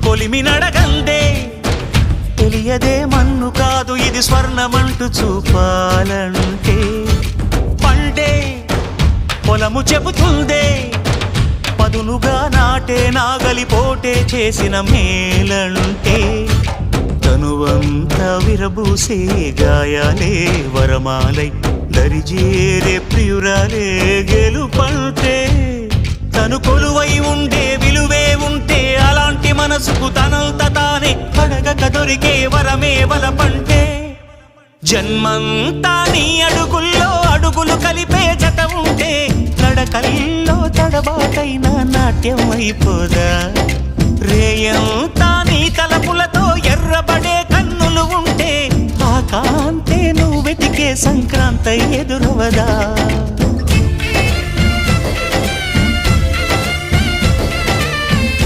కొలిమి నడగందే తెలియదే మన్ను కాదు ఇది స్వర్ణమంటూ చూపాలంటే పండే పొలము చెబుతుందే పదునుగా నాటే నాగలిపోటే చేసిన మేలంటే తనువంతా విరబూసే గాయాలే వరమాలై దరిజేరే ప్రియురాలే గెలుపంటే తను కొలువై ఉండే విలువే ఉంటే అలాంటి మనసుకు తనంత తానే అడగక దొరికే వరమే వలపంటే జన్మంతా నీ అడుగుల్లో అడుగులు కలిపే జత ఉంటే నడకల్లో తడబాటైన నాట్యం అయిపోదా రేయంతా నీ తలపులతో ఎర్రబడే కన్నులు ఉంటే ఆ కాంతే నువ్వు వెతికే సంక్రాంతి ఎదురవదా